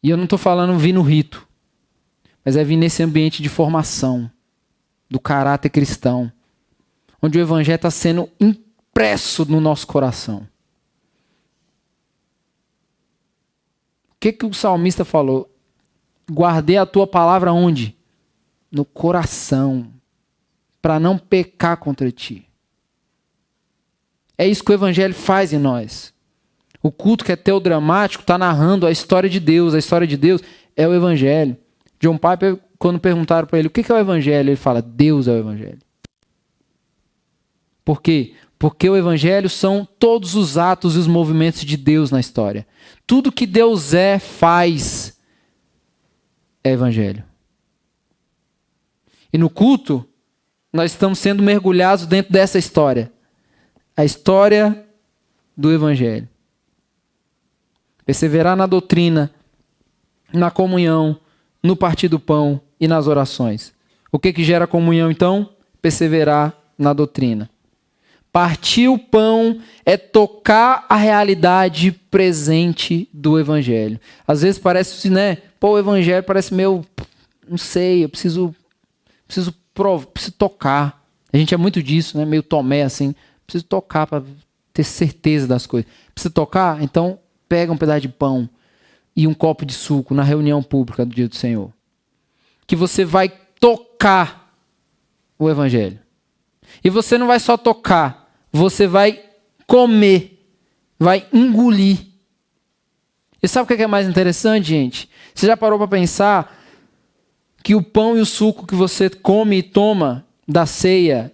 E eu não estou falando vir no rito. Mas é vir nesse ambiente de formação. Do caráter cristão. Onde o evangelho está sendo impresso no nosso coração. O que o salmista falou? Guardei a tua palavra onde? No coração, para não pecar contra ti. É isso que o evangelho faz em nós. O culto que é teodramático está narrando a história de Deus. A história de Deus é o evangelho. John Piper, quando perguntaram para ele o que é o evangelho, ele fala, Deus é o evangelho. Por quê? Porque o evangelho são todos os atos e os movimentos de Deus na história. Tudo que Deus faz, é evangelho. E no culto, nós estamos sendo mergulhados dentro dessa história. A história do evangelho. Perseverar na doutrina, na comunhão, no partir do pão e nas orações. O que gera comunhão, então? Perseverar na doutrina. Partir o pão é tocar a realidade presente do evangelho. Às vezes parece, né? Pô, o evangelho parece meio, não sei, eu preciso tocar. A gente é muito disso, né? Meio Tomé assim. Preciso tocar para ter certeza das coisas. Precisa tocar? Então pega um pedaço de pão e um copo de suco na reunião pública do dia do Senhor. Que você vai tocar o evangelho. E você não vai só tocar, você vai comer, vai engolir. E sabe o que é mais interessante, gente? Você já parou para pensar que o pão e o suco que você come e toma da ceia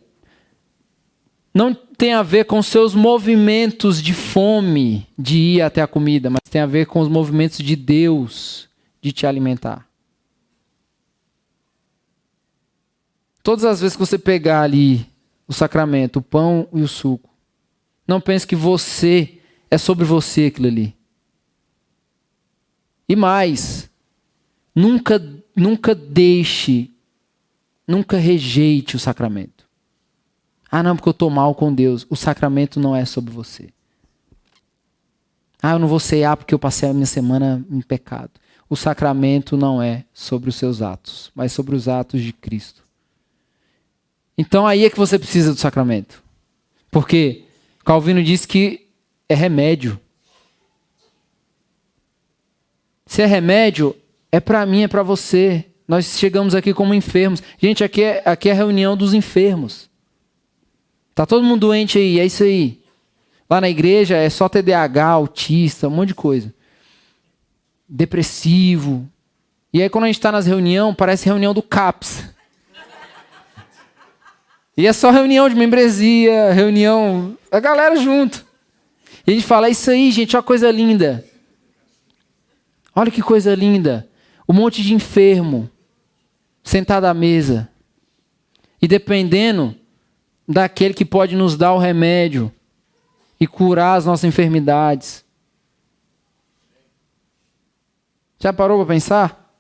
não tem a ver com seus movimentos de fome de ir até a comida, mas tem a ver com os movimentos de Deus de te alimentar. Todas as vezes que você pegar ali o sacramento, o pão e o suco, não pense que é sobre você aquilo ali. E mais, nunca rejeite o sacramento. Ah, não, porque eu estou mal com Deus. O sacramento não é sobre você. Ah, eu não vou ceiar porque eu passei a minha semana em pecado. O sacramento não é sobre os seus atos, mas sobre os atos de Cristo. Então aí é que você precisa do sacramento. Porque Calvino diz que é remédio. Se é remédio, é para mim, é para você. Nós chegamos aqui como enfermos. Gente, aqui é a reunião dos enfermos. Tá todo mundo doente aí, é isso aí. Lá na igreja é só TDAH, autista, um monte de coisa. Depressivo. E aí quando a gente está nas reuniões, parece reunião do CAPS. E é só reunião de membresia, reunião... A galera junto. E a gente fala, é isso aí, gente, olha que coisa linda. Olha que coisa linda. Um monte de enfermo sentado à mesa. E dependendo daquele que pode nos dar o remédio e curar as nossas enfermidades. Já parou para pensar?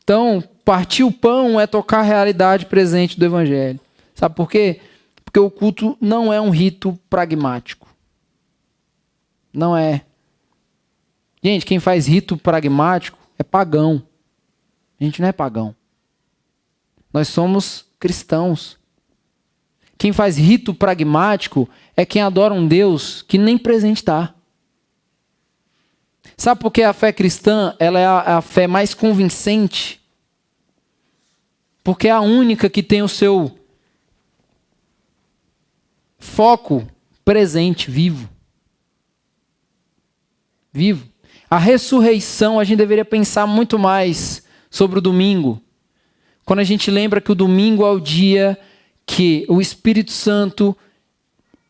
Então, partir o pão é tocar a realidade presente do evangelho. Sabe por quê? Porque o culto não é um rito pragmático. Não é. Gente, quem faz rito pragmático é pagão. A gente não é pagão. Nós somos cristãos. Quem faz rito pragmático é quem adora um Deus que nem presente está. Sabe por que a fé cristã ela é a fé mais convincente? Porque é a única que tem o seu foco presente, vivo. Vivo. A ressurreição, a gente deveria pensar muito mais sobre o domingo. Quando a gente lembra que o domingo é o dia que o Espírito Santo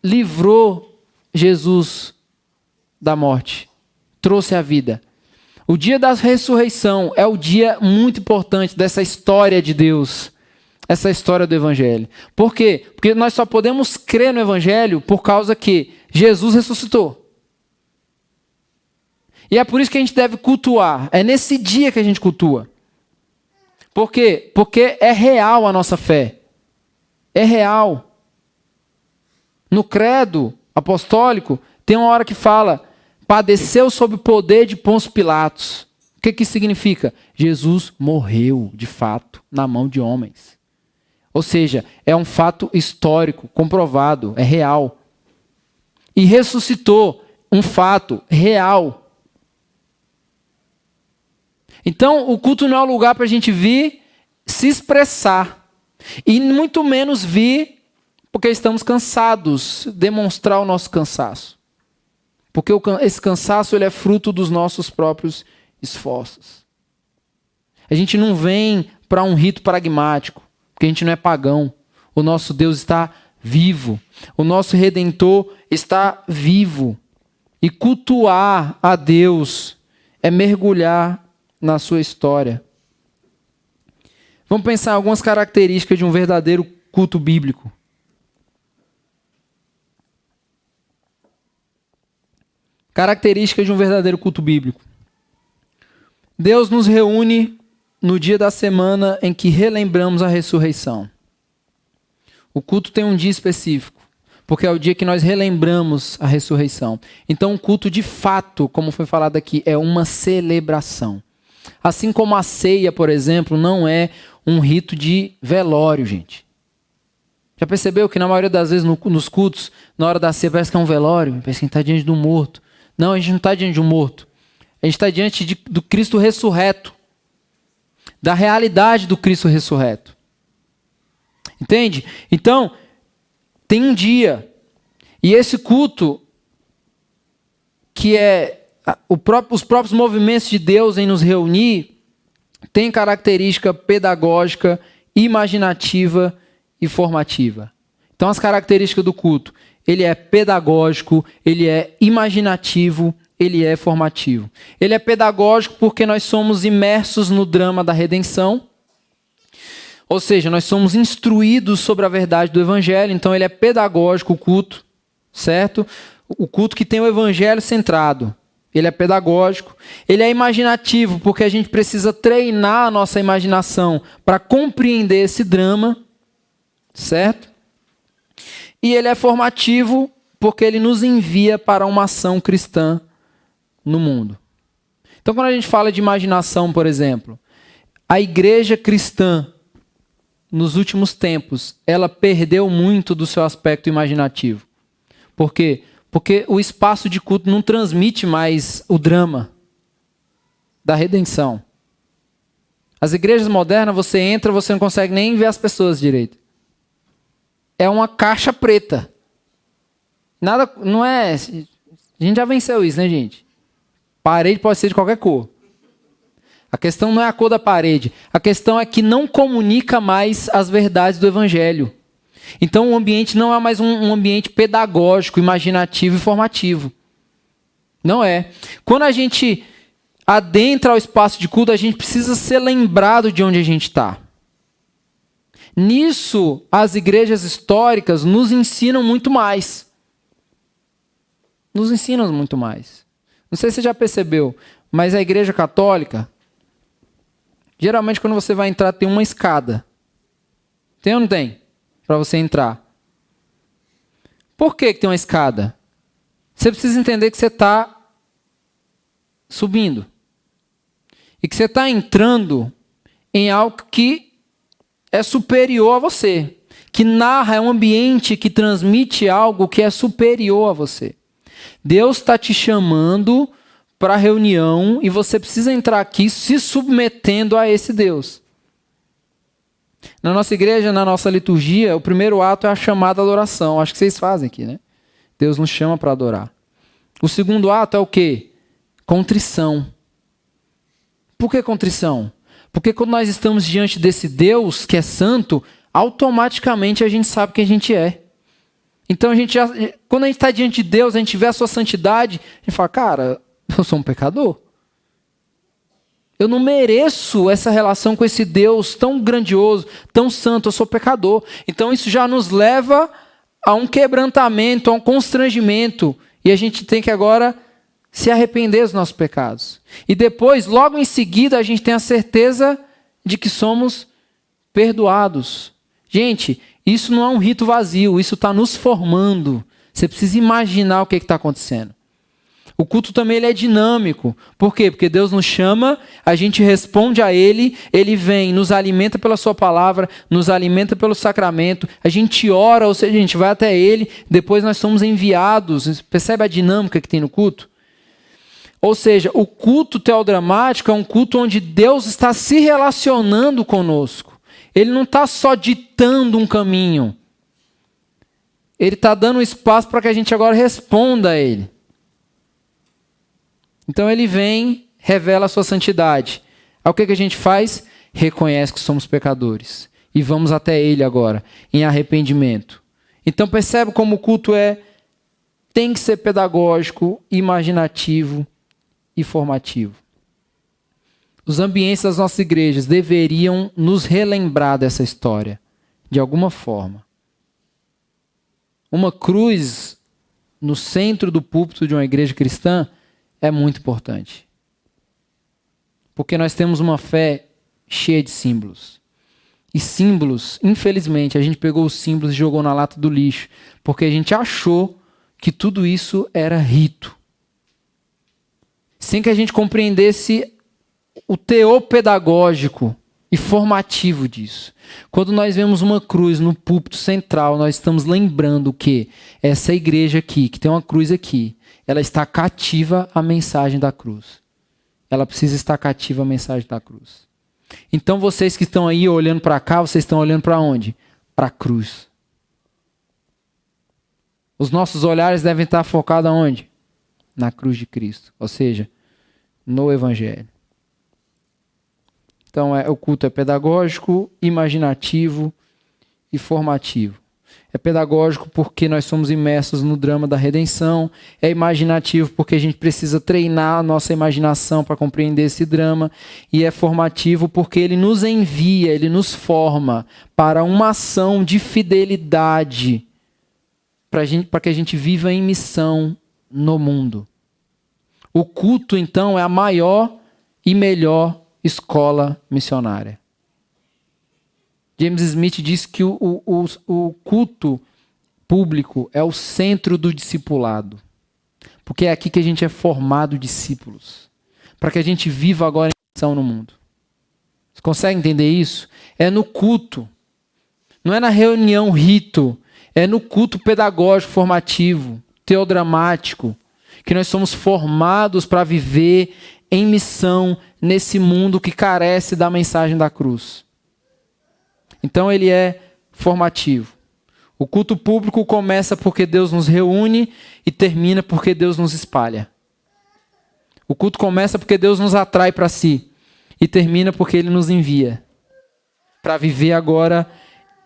livrou Jesus da morte, trouxe a vida. O dia da ressurreição é o dia muito importante dessa história de Deus, essa história do Evangelho. Por quê? Porque nós só podemos crer no Evangelho por causa que Jesus ressuscitou. E é por isso que a gente deve cultuar. É nesse dia que a gente cultua. Por quê? Porque é real a nossa fé. É real. No credo apostólico, tem uma hora que fala: padeceu sob o poder de Pôncio Pilatos. O que isso significa? Jesus morreu, de fato, na mão de homens. Ou seja, é um fato histórico, comprovado, é real. E ressuscitou, um fato real. Então, o culto não é o lugar para a gente vir se expressar. E muito menos vir porque estamos cansados, demonstrar o nosso cansaço. Porque esse cansaço ele é fruto dos nossos próprios esforços. A gente não vem para um rito pragmático, porque a gente não é pagão. O nosso Deus está vivo. O nosso Redentor está vivo. E cultuar a Deus é mergulhar na sua história. Vamos pensar em algumas características de um verdadeiro culto bíblico. Características de um verdadeiro culto bíblico. Deus nos reúne no dia da semana em que relembramos a ressurreição. O culto tem um dia específico, porque é o dia que nós relembramos a ressurreição. Então, o culto de fato, como foi falado aqui, é uma celebração. Assim como a ceia, por exemplo, não é um rito de velório, gente. Já percebeu que na maioria das vezes nos cultos, na hora da ceia, parece que é um velório, parece que a gente está diante de um morto. Não, a gente não está diante de um morto. A gente está diante do Cristo ressurreto. Da realidade do Cristo ressurreto. Entende? Então, tem um dia. E esse culto, que é os próprios movimentos de Deus em nos reunir, tem característica pedagógica, imaginativa e formativa. Então, as características do culto: ele é pedagógico, ele é imaginativo, ele é formativo. Ele é pedagógico porque nós somos imersos no drama da redenção, ou seja, nós somos instruídos sobre a verdade do Evangelho. Então, ele é pedagógico, o culto, certo? O culto que tem o Evangelho centrado. Ele é pedagógico. Ele é imaginativo, porque a gente precisa treinar a nossa imaginação para compreender esse drama, certo? E ele é formativo, porque ele nos envia para uma ação cristã no mundo. Então, quando a gente fala de imaginação, por exemplo, a igreja cristã, nos últimos tempos, ela perdeu muito do seu aspecto imaginativo. Por quê? Porque o espaço de culto não transmite mais o drama da redenção. As igrejas modernas, você entra, você não consegue nem ver as pessoas direito. É uma caixa preta. Nada, não é... A gente já venceu isso, né, gente? Parede pode ser de qualquer cor. A questão não é a cor da parede. A questão é que não comunica mais as verdades do Evangelho. Então o ambiente não é mais um ambiente pedagógico, imaginativo e formativo. Não é. Quando a gente adentra ao espaço de culto, a gente precisa ser lembrado de onde a gente está. Nisso, as igrejas históricas nos ensinam muito mais. Nos ensinam muito mais. Não sei se você já percebeu, mas a igreja católica, geralmente quando você vai entrar tem uma escada. Tem ou não tem? Para você entrar. Por que tem uma escada? Você precisa entender que você está subindo. E que você está entrando em algo que é superior a você. Que narra, é um ambiente que transmite algo que é superior a você. Deus está te chamando para a reunião e você precisa entrar aqui se submetendo a esse Deus. Na nossa igreja, na nossa liturgia, o primeiro ato é a chamada adoração. Acho que vocês fazem aqui, né? Deus nos chama para adorar. O segundo ato é o quê? contrição. Por que contrição? Porque quando nós estamos diante desse Deus que é santo, automaticamente a gente sabe quem a gente é. Então, quando a gente está diante de Deus, a gente vê a sua santidade, a gente fala, cara, eu sou um pecador. Eu não mereço essa relação com esse Deus tão grandioso, tão santo, eu sou pecador. Então, isso já nos leva a um quebrantamento, a um constrangimento. E a gente tem que agora se arrepender dos nossos pecados. E depois, logo em seguida, a gente tem a certeza de que somos perdoados. Gente, isso não é um rito vazio, isso está nos formando. Você precisa imaginar o que está acontecendo. O culto também ele é dinâmico. Por quê? Porque Deus nos chama, a gente responde a Ele, Ele vem, nos alimenta pela Sua palavra, nos alimenta pelo sacramento, a gente ora, ou seja, a gente vai até Ele, depois nós somos enviados. Percebe a dinâmica que tem no culto? Ou seja, o culto teodramático é um culto onde Deus está se relacionando conosco. Ele não está só ditando um caminho. Ele está dando espaço para que a gente agora responda a Ele. Então ele vem, revela a sua santidade. Aí o que a gente faz? Reconhece que somos pecadores. E vamos até Ele agora, em arrependimento. Então percebe como o culto tem que ser pedagógico, imaginativo e formativo. Os ambientes das nossas igrejas deveriam nos relembrar dessa história, de alguma forma. Uma cruz no centro do púlpito de uma igreja cristã é muito importante. Porque nós temos uma fé cheia de símbolos. E símbolos, infelizmente, a gente pegou os símbolos e jogou na lata do lixo, porque a gente achou que tudo isso era rito. Sem que a gente compreendesse o teor pedagógico e formativo disso. Quando nós vemos uma cruz no púlpito central, nós estamos lembrando que essa igreja aqui, que tem uma cruz aqui, ela está cativa à mensagem da cruz. Ela precisa estar cativa à mensagem da cruz. Então vocês que estão aí olhando para cá, vocês estão olhando para onde? Para a cruz. Os nossos olhares devem estar focados aonde? Na cruz de Cristo, ou seja, no Evangelho. Então o culto é pedagógico, imaginativo e formativo. É pedagógico porque nós somos imersos no drama da redenção. É imaginativo porque a gente precisa treinar a nossa imaginação para compreender esse drama. E é formativo porque ele nos envia, ele nos forma para uma ação de fidelidade para que a gente viva em missão no mundo. O culto, então, é a maior e melhor escola missionária. James Smith diz que o culto público é o centro do discipulado. Porque é aqui que a gente é formado discípulos. Para que a gente viva agora em missão no mundo. Você consegue entender isso? É no culto. Não é na reunião rito. É no culto pedagógico, formativo, teodramático. Que nós somos formados para viver em missão nesse mundo que carece da mensagem da cruz. Então ele é formativo. O culto público começa porque Deus nos reúne e termina porque Deus nos espalha. O culto começa porque Deus nos atrai para si e termina porque Ele nos envia para viver agora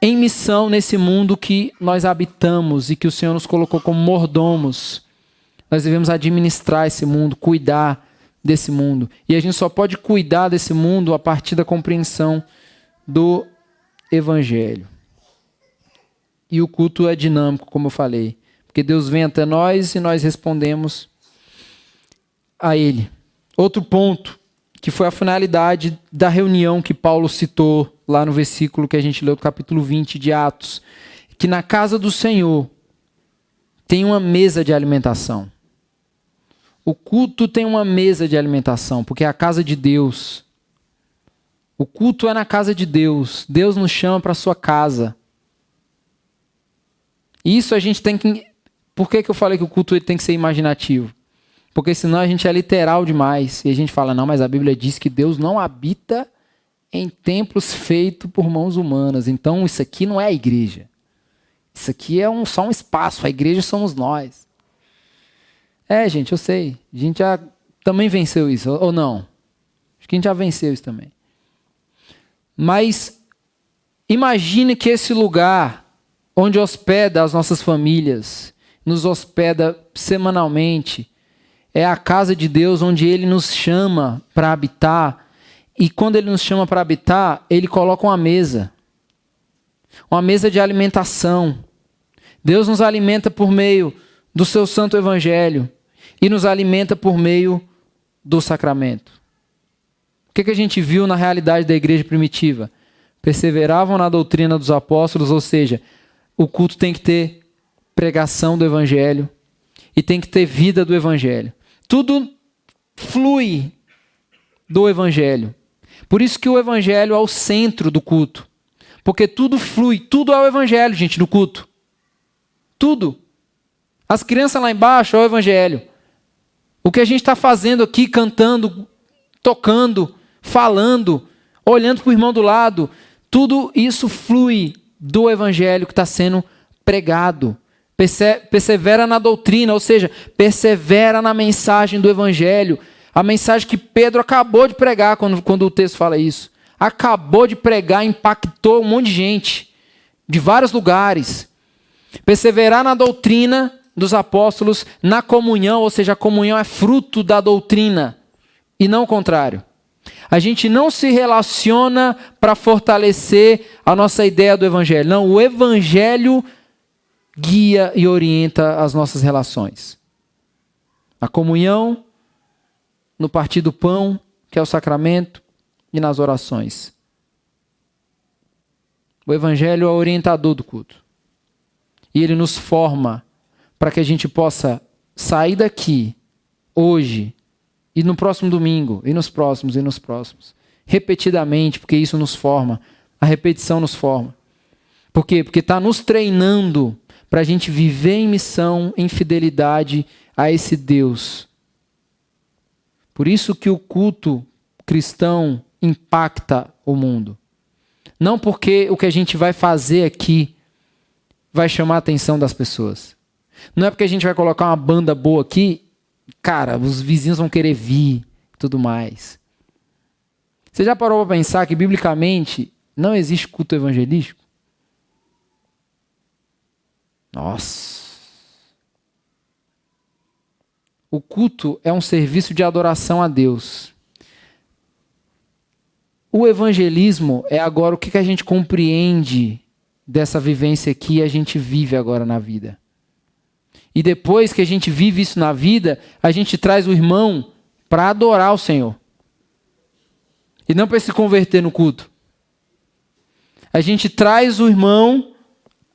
em missão nesse mundo que nós habitamos e que o Senhor nos colocou como mordomos. Nós devemos administrar esse mundo, cuidar desse mundo. E a gente só pode cuidar desse mundo a partir da compreensão do Evangelho. E o culto é dinâmico, como eu falei, porque Deus vem até nós e nós respondemos a Ele. Outro ponto, que foi a finalidade da reunião que Paulo citou lá no versículo que a gente leu do capítulo 20 de Atos, que na casa do Senhor tem uma mesa de alimentação. O culto tem uma mesa de alimentação, porque é a casa de Deus. O culto é na casa de Deus. Deus nos chama para a sua casa. Isso a gente tem que... Por que eu falei que o culto tem que ser imaginativo? Porque senão a gente é literal demais. E a gente fala, não, mas a Bíblia diz que Deus não habita em templos feitos por mãos humanas. Então isso aqui não é a igreja. Isso aqui é só um espaço. A igreja somos nós. Gente, eu sei. A gente já também venceu isso, ou não? Acho que a gente já venceu isso também. Mas imagine que esse lugar onde hospeda as nossas famílias, nos hospeda semanalmente, é a casa de Deus onde Ele nos chama para habitar. E quando Ele nos chama para habitar, Ele coloca uma mesa de alimentação. Deus nos alimenta por meio do seu santo evangelho e nos alimenta por meio do sacramento. O que a gente viu na realidade da igreja primitiva? Perseveravam na doutrina dos apóstolos, ou seja, o culto tem que ter pregação do evangelho e tem que ter vida do evangelho. Tudo flui do evangelho. Por isso que o evangelho é o centro do culto. Porque tudo flui, tudo é o evangelho, gente, no culto. Tudo. As crianças lá embaixo é o evangelho. O que a gente está fazendo aqui, cantando, tocando, falando, olhando para o irmão do lado, tudo isso flui do evangelho que está sendo pregado. Persevera na doutrina, ou seja, persevera na mensagem do evangelho. A mensagem que Pedro acabou de pregar quando o texto fala isso. Acabou de pregar, impactou um monte de gente, de vários lugares. Perseverar na doutrina dos apóstolos, na comunhão, ou seja, a comunhão é fruto da doutrina, e não o contrário. A gente não se relaciona para fortalecer a nossa ideia do evangelho. Não, o evangelho guia e orienta as nossas relações. A comunhão, no partir do pão, que é o sacramento, e nas orações. O evangelho é o orientador do culto. E ele nos forma para que a gente possa sair daqui, hoje, e no próximo domingo, e nos próximos, repetidamente, porque isso nos forma. A repetição nos forma. Por quê? Porque está nos treinando para a gente viver em missão, em fidelidade a esse Deus. Por isso que o culto cristão impacta o mundo. Não porque o que a gente vai fazer aqui vai chamar a atenção das pessoas. Não é porque a gente vai colocar uma banda boa aqui, cara, os vizinhos vão querer vir e tudo mais. Você já parou para pensar que, biblicamente, não existe culto evangelístico? Nossa! O culto é um serviço de adoração a Deus. O evangelismo é agora o que a gente compreende dessa vivência que a gente vive agora na vida. E depois que a gente vive isso na vida, a gente traz o irmão para adorar o Senhor. E não para se converter no culto. A gente traz o irmão,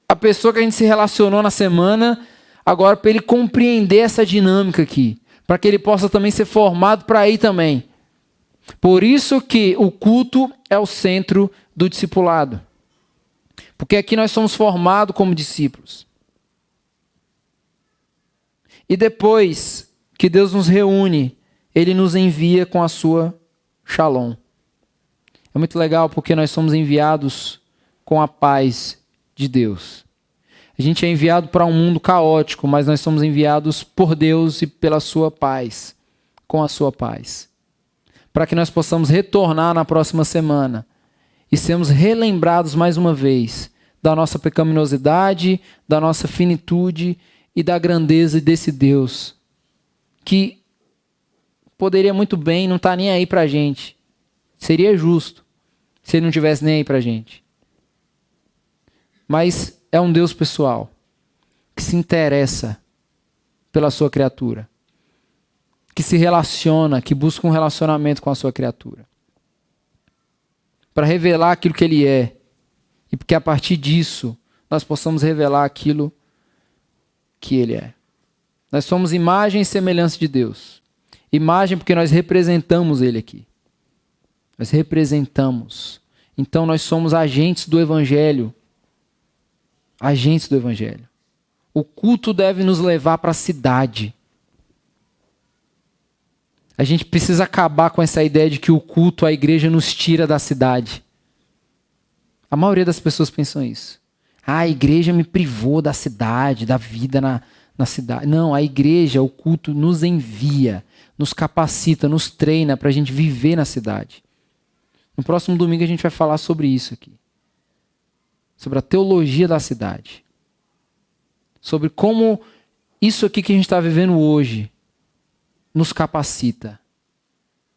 a pessoa que a gente se relacionou na semana, agora para ele compreender essa dinâmica aqui. Para que ele possa também ser formado para ir também. Por isso que o culto é o centro do discipulado. Porque aqui nós somos formados como discípulos. E depois que Deus nos reúne, Ele nos envia com a sua shalom. É muito legal porque nós somos enviados com a paz de Deus. A gente é enviado para um mundo caótico, mas nós somos enviados por Deus e pela sua paz, com a sua paz. Para que nós possamos retornar na próxima semana e sermos relembrados mais uma vez da nossa pecaminosidade, da nossa finitude e da grandeza desse Deus que poderia muito bem não estar nem aí para a gente. Seria justo se ele não estivesse nem aí para a gente. Mas é um Deus pessoal que se interessa pela sua criatura, que se relaciona, que busca um relacionamento com a sua criatura, para revelar aquilo que Ele é, e porque a partir disso nós possamos revelar aquilo que Ele é. Nós somos imagem e semelhança de Deus. Imagem porque nós representamos Ele aqui. Nós representamos. Então nós somos agentes do Evangelho. Agentes do Evangelho. O culto deve nos levar para a cidade. A gente precisa acabar com essa ideia de que o culto, a igreja nos tira da cidade. A maioria das pessoas pensam isso. A igreja me privou da cidade, da vida na cidade. Não, a igreja, o culto nos envia, nos capacita, nos treina para a gente viver na cidade. No próximo domingo a gente vai falar sobre isso aqui. Sobre a teologia da cidade. Sobre como isso aqui que a gente está vivendo hoje nos capacita.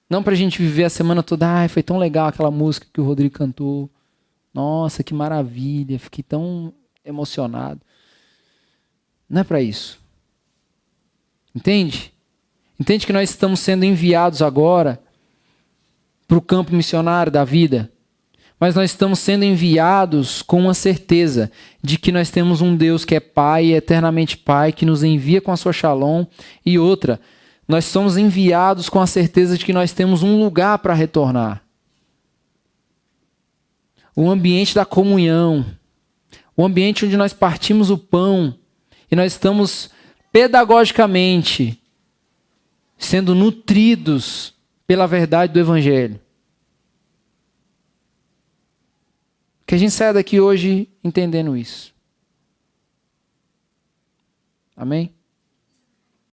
Não para a gente viver a semana toda, ai, foi tão legal aquela música que o Rodrigo cantou. Nossa, que maravilha, fiquei tão emocionado. Não é para isso. Entende? Entende que nós estamos sendo enviados agora para o campo missionário da vida? Mas nós estamos sendo enviados com uma certeza de que nós temos um Deus que é Pai, eternamente Pai, que nos envia com a sua Shalom. E outra, nós somos enviados com a certeza de que nós temos um lugar para retornar. O ambiente da comunhão, o ambiente onde nós partimos o pão e nós estamos pedagogicamente sendo nutridos pela verdade do Evangelho. Que a gente saia daqui hoje entendendo isso. Amém?